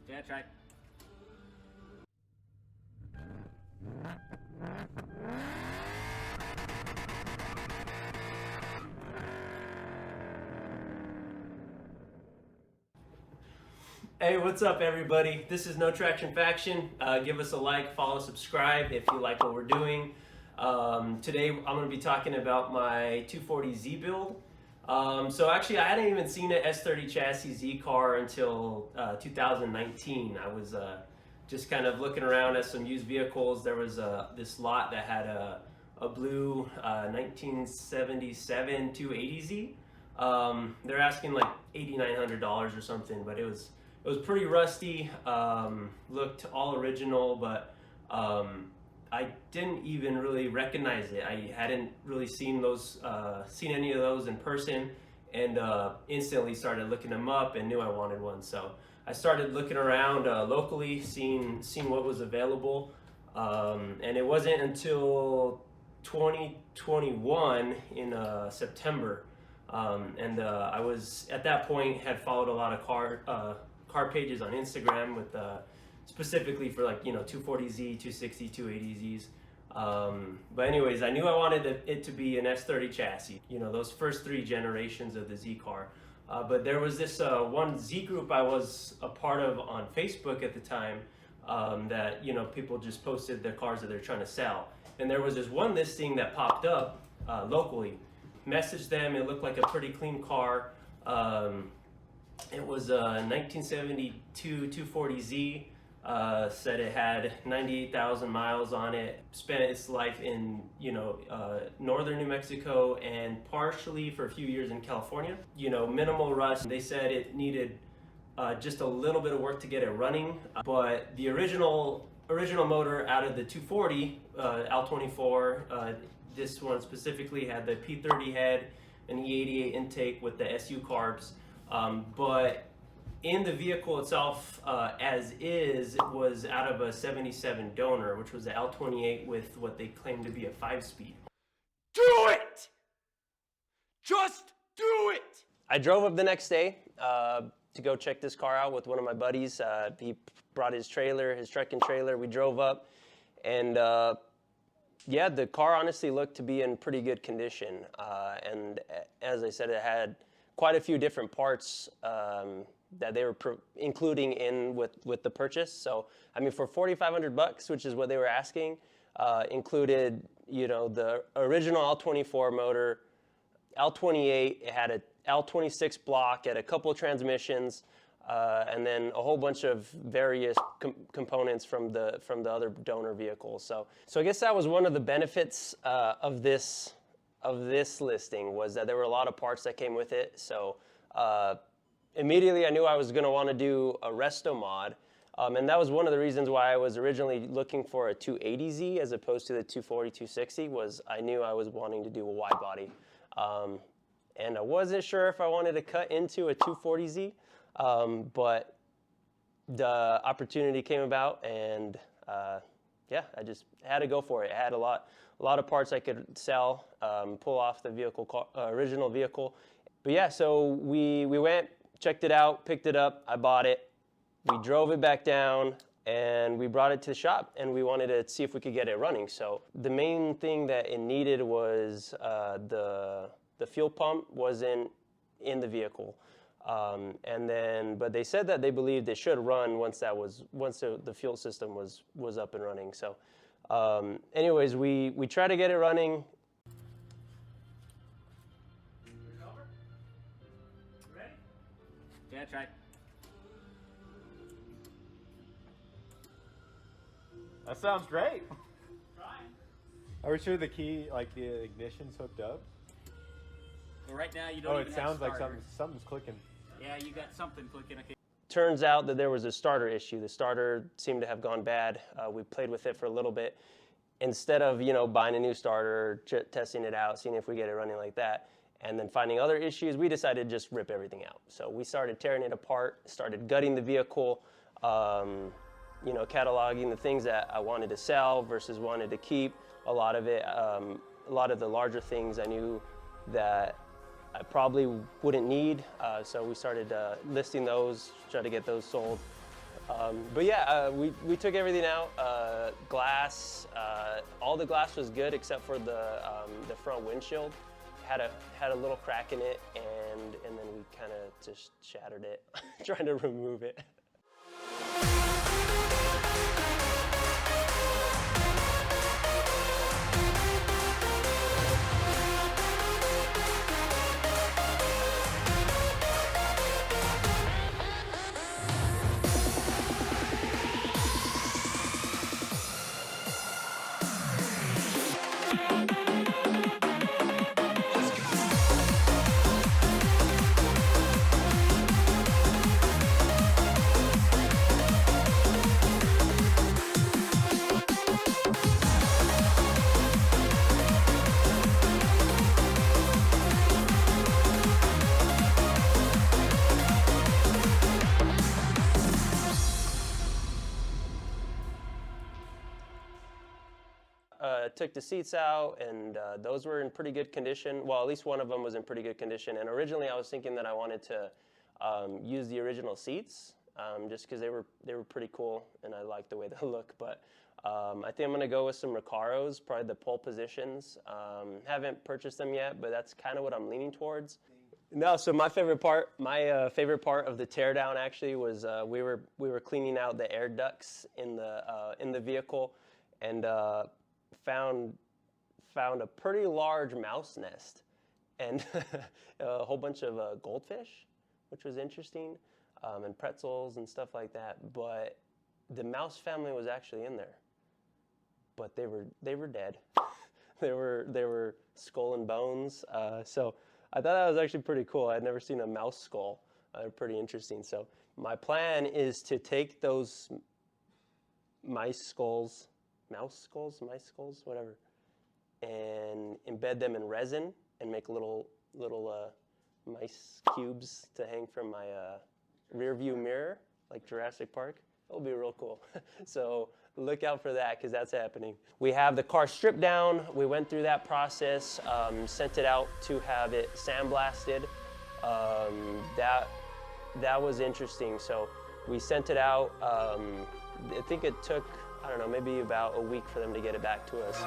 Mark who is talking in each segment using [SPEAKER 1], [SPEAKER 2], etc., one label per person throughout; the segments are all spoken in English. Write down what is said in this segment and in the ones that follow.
[SPEAKER 1] Yeah, try.
[SPEAKER 2] Hey, what's up everybody? This is No Traction Faction. Give us a like, follow, subscribe if you like what we're doing. Today I'm going to be talking about my 240Z build. So actually I hadn't even seen an S30 chassis Z car until 2019. I was just kind of looking around at some used vehicles. There was this lot that had a blue 1977 280Z. They're asking like $8,900 or something, but it was pretty rusty, looked all original, but I didn't even really recognize it. I hadn't really seen any of those in person, and instantly started looking them up and knew I wanted one. So I started looking around locally, seeing what was available, and it wasn't until 2021 in September, and I was at that point had followed a lot of car pages on Instagram with specifically for 240Z, 260, 280Zs. But anyways, I knew I wanted it to be an S30 chassis, those first 3 generations of the Z car. But there was this one Z group I was a part of on Facebook at the time, that people just posted the cars that they're trying to sell. And there was this one listing that popped up locally. Messaged them, it looked like a pretty clean car. It was a 1972 240Z, said it had 98,000 miles on it, spent its life in, northern New Mexico and partially for a few years in California. Minimal rust. They said it needed just a little bit of work to get it running, but the original motor out of the 240, L24, this one specifically had the P30 head, an E88 intake with the SU carbs. But in the vehicle itself, as is, it was out of a 77 donor, which was the L28 with what they claimed to be a 5-speed.
[SPEAKER 3] Do it! Just do it!
[SPEAKER 2] I drove up the next day to go check this car out with one of my buddies. He brought his truck and trailer. We drove up, and yeah, the car honestly looked to be in pretty good condition. And as I said, it had quite a few different parts that they were including in with the purchase. So I mean, for $4,500, which is what they were asking, included the original L24 motor, L28. It had a L26 block, it had a couple of transmissions, and then a whole bunch of various components from the other donor vehicles. So I guess that was one of the benefits of this listing, was that there were a lot of parts that came with it. So immediately I knew I was going to want to do a resto mod, and that was one of the reasons why I was originally looking for a 280Z as opposed to the 240, 260, was I knew I was wanting to do a wide body, and I wasn't sure if I wanted to cut into a 240Z, but the opportunity came about, and yeah, I just had to go for it. It had a lot of parts I could sell, pull off the original vehicle. But yeah, so we went, checked it out, picked it up, I bought it, we drove it back down, and we brought it to the shop, and we wanted to see if we could get it running. So the main thing that it needed was the fuel pump wasn't in the vehicle. But they said that they believed it should run once the fuel system was up and running. So anyways, we try to get it running.
[SPEAKER 1] Ready? Yeah, try.
[SPEAKER 4] That sounds great.
[SPEAKER 1] Try.
[SPEAKER 4] Are we sure the key, the ignition's hooked up?
[SPEAKER 1] Well, right now you don't even have
[SPEAKER 4] it sounds like
[SPEAKER 1] starter.
[SPEAKER 4] something's clicking.
[SPEAKER 1] Yeah, you got something clicking. Okay.
[SPEAKER 2] Turns out that there was a starter issue. The starter seemed to have gone bad. We played with it for a little bit. Instead of buying a new starter, testing it out, seeing if we get it running like that, and then finding other issues, we decided to just rip everything out. So we started tearing it apart, started gutting the vehicle, cataloging the things that I wanted to sell versus wanted to keep. A lot of the larger things I knew that I probably wouldn't need, so we started listing those, try to get those sold. But yeah, we took everything out. Glass, all the glass was good except for the front windshield. Had a little crack in it, and then we kind of just shattered it, trying to remove it. Took the seats out, and those were in pretty good condition. Well, at least one of them was in pretty good condition. And originally, I was thinking that I wanted to use the original seats, just because they were pretty cool, and I liked the way they look. But I think I'm gonna go with some Recaros, probably the pole positions. Haven't purchased them yet, but that's kind of what I'm leaning towards. No, so my favorite part of the teardown actually was we were cleaning out the air ducts in the vehicle, and found a pretty large mouse nest and a whole bunch of goldfish, which was interesting, and pretzels and stuff like that. But the mouse family was actually in there, but they were dead. they were skull and bones. So I thought that was actually pretty cool. I'd never seen a mouse skull. Pretty interesting. So my plan is to take those mouse skulls, whatever, and embed them in resin and make little mice cubes to hang from my rear view mirror, like Jurassic Park. It'll be real cool. So look out for that, because that's happening. We have the car stripped down. We went through that process, sent it out to have it sandblasted. That was interesting. So we sent it out. I think it took, I don't know, maybe about a week for them to get it back to us.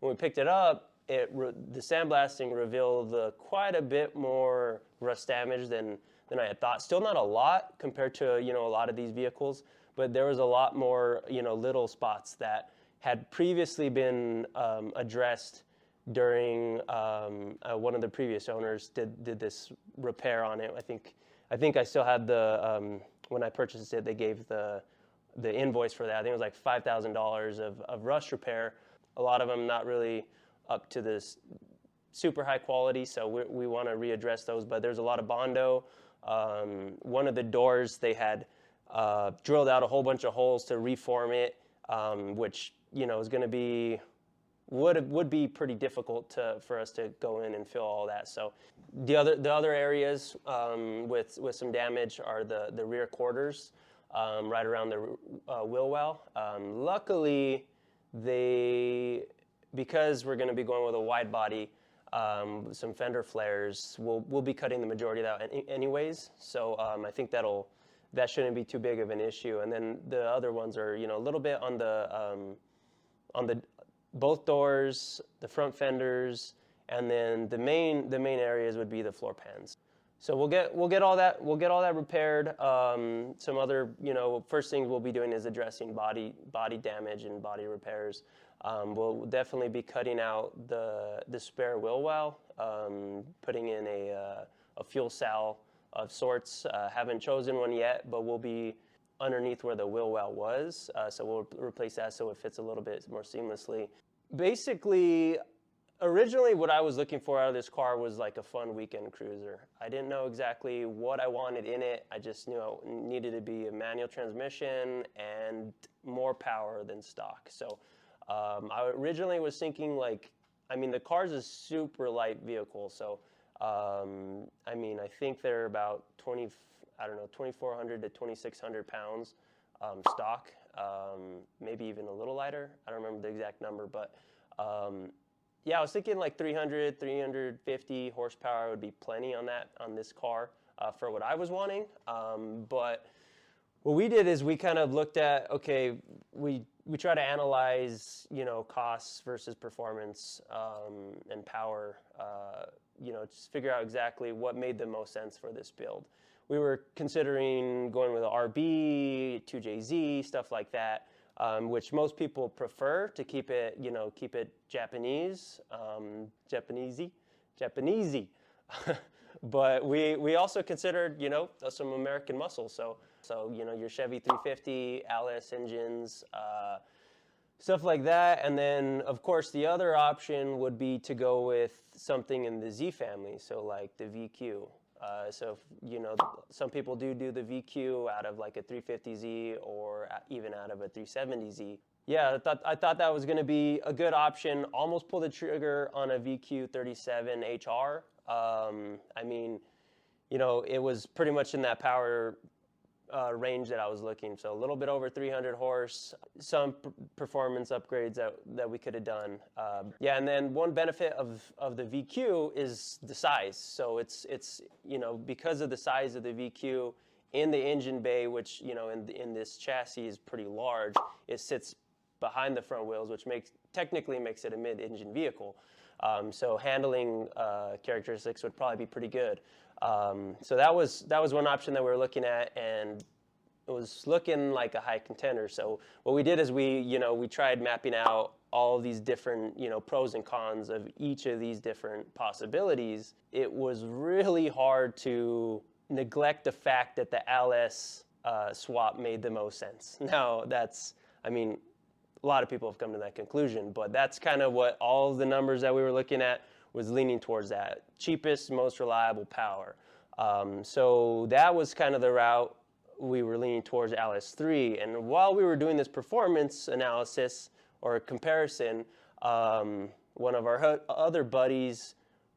[SPEAKER 2] When we picked it up, the sandblasting revealed quite a bit more rust damage than I had thought. Still not a lot compared to a lot of these vehicles, but there was a lot more little spots that had previously been addressed during one of the previous owners did this repair on it. I think I still had the when I purchased it, they gave the invoice for that. I think it was like $5,000 of rust repair. A lot of them not really up to this super high quality, so we want to readdress those. But there's a lot of Bondo. One of the doors, they had drilled out a whole bunch of holes to reform it, which is going to be would be pretty difficult for us to go in and fill all that. So the other areas with some damage are the rear quarters, right around the wheel well. Luckily, because we're going to be going with a wide body, some fender flares, we'll be cutting the majority of that anyways. So I think that shouldn't be too big of an issue. And then the other ones are a little bit on the both doors, the front fenders, and then the main areas would be the floor pans. So we'll get all that repaired. Some other, first things we'll be doing is addressing body damage and body repairs. We'll definitely be cutting out the spare wheel well, putting in a fuel cell of sorts. Haven't chosen one yet, but we'll be underneath where the wheel well was. So we'll replace that so it fits a little bit more seamlessly. Basically, originally what I was looking for out of this car was like a fun weekend cruiser. I didn't know exactly what I wanted in it. I just knew it needed to be a manual transmission and more power than stock. So I originally was thinking the car's a super light vehicle. So I think they're about 2,400 to 2,600 pounds stock, maybe even a little lighter. I don't remember the exact number, but yeah, I was thinking like 300, 350 horsepower would be plenty on this car for what I was wanting. But what we did is we kind of looked at, okay, we try to analyze, costs versus performance and power, just figure out exactly what made the most sense for this build. We were considering going with an RB, 2JZ, stuff like that, which most people prefer to keep it, Japanese, Japanesey. But we also considered, some American muscle. So your Chevy 350, Alice engines, stuff like that. And then, of course, the other option would be to go with something in the Z family, so like the VQ. So, some people do the VQ out of like a 350Z or even out of a 370Z. Yeah, I thought that was going to be a good option. Almost pulled the trigger on a VQ 37 HR. It was pretty much in that power range that I was looking. So a little bit over 300 horse, some performance upgrades that we could have done. And then one benefit of the VQ is the size. So it's because of the size of the VQ in the engine bay, which in this chassis is pretty large, it sits behind the front wheels, which technically makes it a mid-engine vehicle. So handling characteristics would probably be pretty good. So that was one option that we were looking at, and it was looking like a high contender. So what we did is we tried mapping out all of these different, pros and cons of each of these different possibilities. It was really hard to neglect the fact that the LS swap made the most sense. Now a lot of people have come to that conclusion, but that's kind of what all of the numbers that we were looking at was leaning towards, that cheapest, most reliable power. So that was kind of the route we were leaning towards LS3. And while we were doing this performance analysis or comparison, one of our other buddies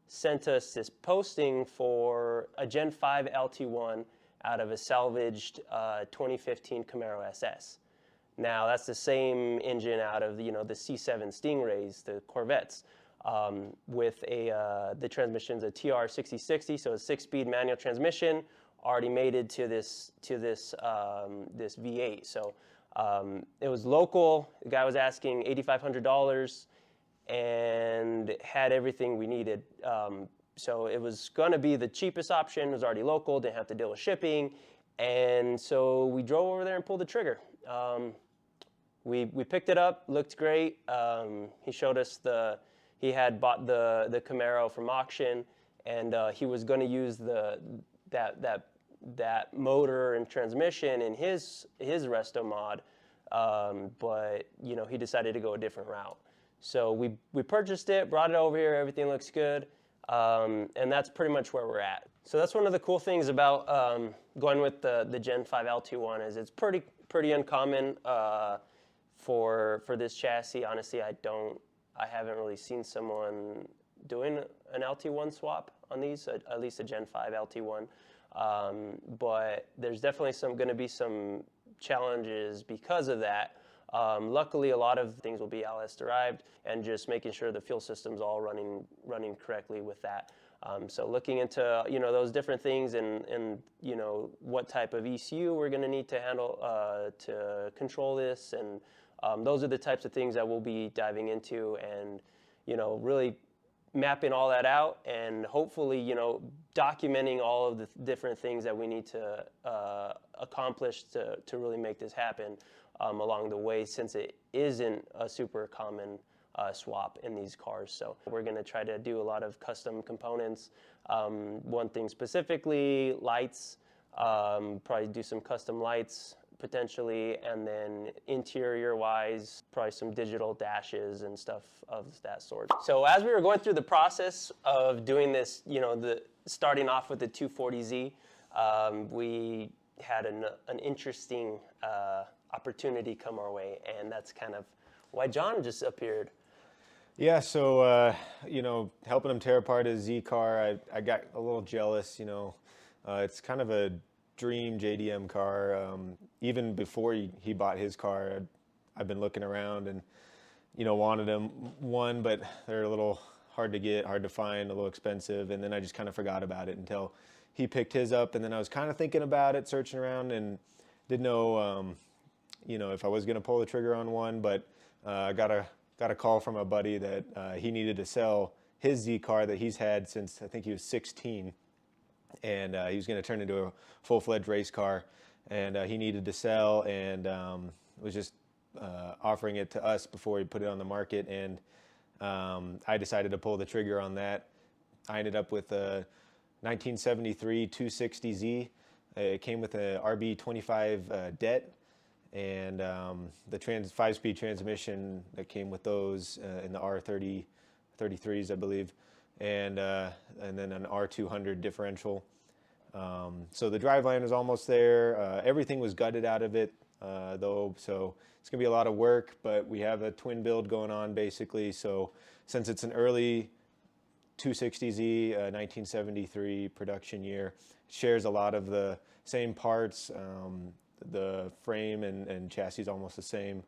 [SPEAKER 2] sent us this posting for a Gen 5 LT1 out of a salvaged 2015 Camaro SS. Now that's the same engine out of the C7 Stingrays, the Corvettes, with the transmission's a TR6060, so a 6-speed manual transmission, already mated to this V8. So it was local. The guy was asking $8,500 and had everything we needed. So it was going to be the cheapest option. It was already local, didn't have to deal with shipping, and so we drove over there and pulled the trigger. We picked it up, looked great. He showed us he had bought the Camaro from auction, and he was going to use that motor and transmission in his resto mod, but he decided to go a different route. So we purchased it, brought it over here. Everything looks good, and that's pretty much where we're at. So that's one of the cool things about going with the Gen 5 LT1 is it's pretty uncommon for this chassis. Honestly, I haven't really seen someone doing an LT1 swap on these, at least a Gen 5 LT1. But there's definitely going to be some challenges because of that. Luckily, a lot of things will be LS derived, and just making sure the fuel system's all running correctly with that. So looking into those different things and what type of ECU we're going to need to handle to control this, and those are the types of things that we'll be diving into, and really mapping all that out, and hopefully documenting all of the different things that we need to accomplish to really make this happen along the way, since it isn't a super common swap in these cars. So we're going to try to do a lot of custom components. One thing specifically, lights, probably do some custom lights potentially, and then interior wise, probably some digital dashes and stuff of that sort. So as we were going through the process of doing this, starting off with the 240Z, we had an interesting opportunity come our way, and that's kind of why John just appeared.
[SPEAKER 4] Yeah, so helping him tear apart his Z car, I got a little jealous. It's kind of a dream JDM car. Even before he bought his car, I've been looking around and wanted him one, but they're a little hard to get, hard to find, a little expensive, and then I just kind of forgot about it until he picked his up, and then I was kind of thinking about it, searching around, and didn't know if I was going to pull the trigger on one, but I got a call from a buddy that he needed to sell his Z car that he's had since I think he was 16, and he was going to turn into a full-fledged race car, and he needed to sell, and was just offering it to us before he put it on the market, and I decided to pull the trigger on that. I ended up with a 1973 260Z. It came with a RB25 det, and the 5-speed transmission that came with those in the R30 33s, I believe, and then an R200 differential. So the driveline was almost there. Everything was gutted out of it though, so it's gonna be a lot of work, but we have a twin build going on basically. So since it's an early 260Z 1973 production year, it shares a lot of the same parts. The frame and chassis is almost the same.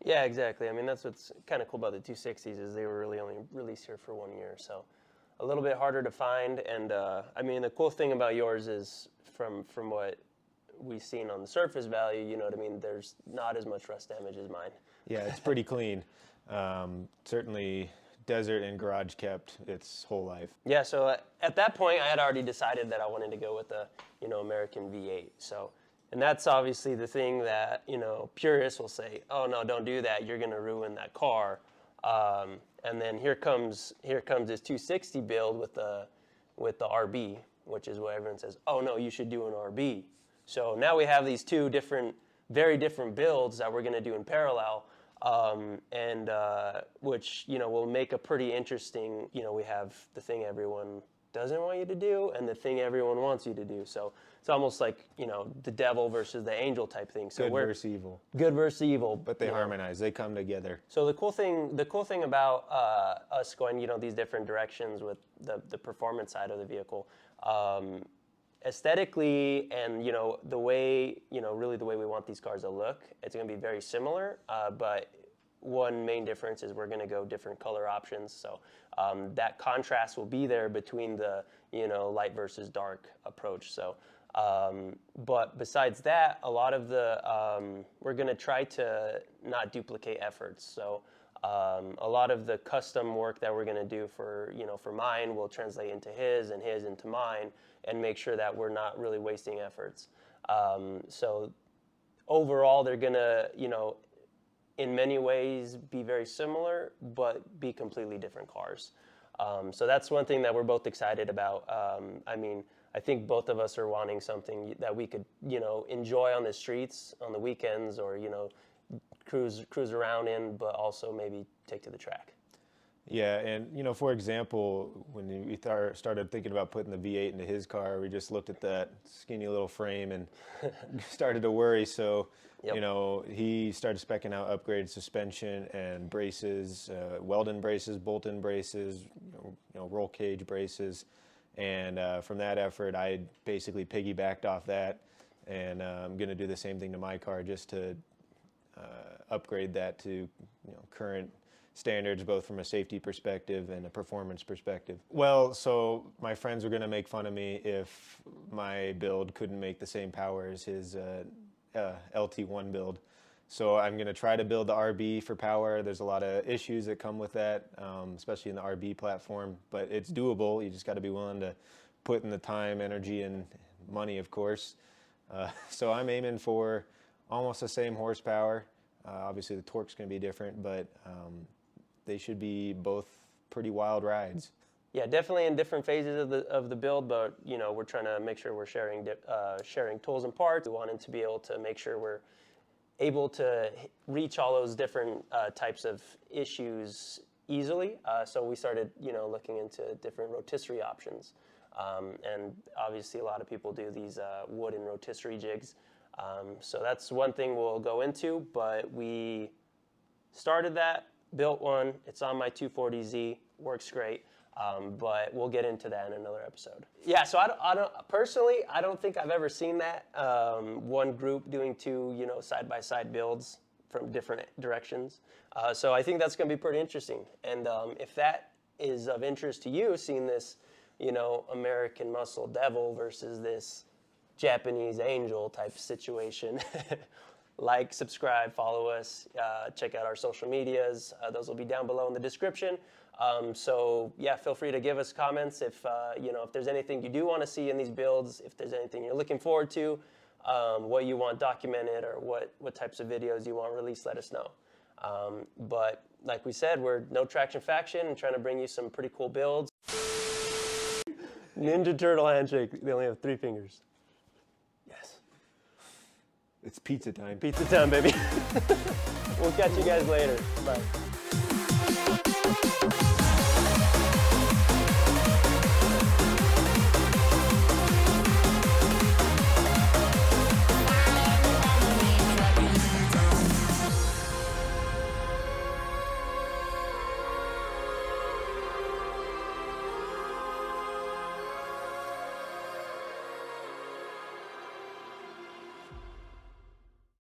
[SPEAKER 2] Yeah, exactly. I mean, that's what's kind of cool about the 260s is they were really only released here for 1 year, so a little bit harder to find. And I mean, the cool thing about yours is from what we've seen on the surface value, you know what I mean, there's not as much rust damage as mine.
[SPEAKER 4] Yeah, it's pretty clean. Certainly desert and garage kept its whole life.
[SPEAKER 2] Yeah, so at that point, I had already decided that I wanted to go with the American V8. So, and that's obviously the thing that purists will say, "Oh no, don't do that. You're going to ruin that car." And then here comes this 260 build with the RB, which is what everyone says. Oh no, you should do an RB. So now we have these two very different builds that we're going to do in parallel. Which will make a pretty interesting. We have the thing everyone doesn't want you to do and the thing everyone wants you to do. So it's almost like the devil versus the angel type thing. So
[SPEAKER 4] good versus evil.
[SPEAKER 2] Good versus evil.
[SPEAKER 4] But they harmonize. They come together.
[SPEAKER 2] So the cool thing about us going these different directions with the performance side of the vehicle. Aesthetically and the way really the way we want these cars to look, it's going to be very similar, but one main difference is we're going to go different color options, so that contrast will be there between the light versus dark approach. So but besides that, a lot of the we're going to try to not duplicate efforts. So a lot of the custom work that we're going to do for mine will translate into his and his into mine, and make sure that we're not really wasting efforts. So overall, they're going to, in many ways be very similar, but be completely different cars. So that's one thing that we're both excited about. I mean, I think both of us are wanting something that we could, enjoy on the streets on the weekends, or, cruise around in, but also maybe take to the track.
[SPEAKER 4] Yeah, and for example, when we started thinking about putting the V8 into his car, we just looked at that skinny little frame and started to worry. So, yep. He started specking out upgraded suspension and braces, Weldon braces, bolt-in braces, roll cage braces, and from that effort, I basically piggybacked off that, and I'm going to do the same thing to my car just to upgrade that to current standards, both from a safety perspective and a performance perspective. Well, so my friends were going to make fun of me if my build couldn't make the same power as his LT1 build. So I'm going to try to build the RB for power. There's a lot of issues that come with that, especially in the RB platform, but it's doable. You just got to be willing to put in the time, energy, and money, of course. So I'm aiming for almost the same horsepower. Obviously the torque's going to be different, but they should be both pretty wild rides.
[SPEAKER 2] Yeah, definitely in different phases of the build, but you know, we're trying to make sure we're sharing tools and parts. We wanted to be able to make sure we're able to reach all those different types of issues easily. So we started, you know, looking into different rotisserie options, and obviously a lot of people do these wooden rotisserie jigs. So that's one thing we'll go into, but we started that, built one. It's on my 240Z, works great. But we'll get into that in another episode. Yeah, so I don't personally, I don't think I've ever seen that. One group doing two, you know, side-by-side builds from different directions. So I think that's going to be pretty interesting. And if that is of interest to you, seeing this, you know, American muscle devil versus this Japanese angel type situation, like, subscribe, follow us, check out our social medias. Those will be down below in the description. So yeah, feel free to give us comments if you know, if there's anything you do want to see in these builds, if there's anything you're looking forward to, what you want documented, or what types of videos you want released, let us know. But like we said, we're No Traction Faction and trying to bring you some pretty cool builds. Ninja Turtle handshake. They only have 3 fingers. Yes.
[SPEAKER 4] It's pizza time.
[SPEAKER 2] Pizza time, baby. We'll catch you guys later. Bye.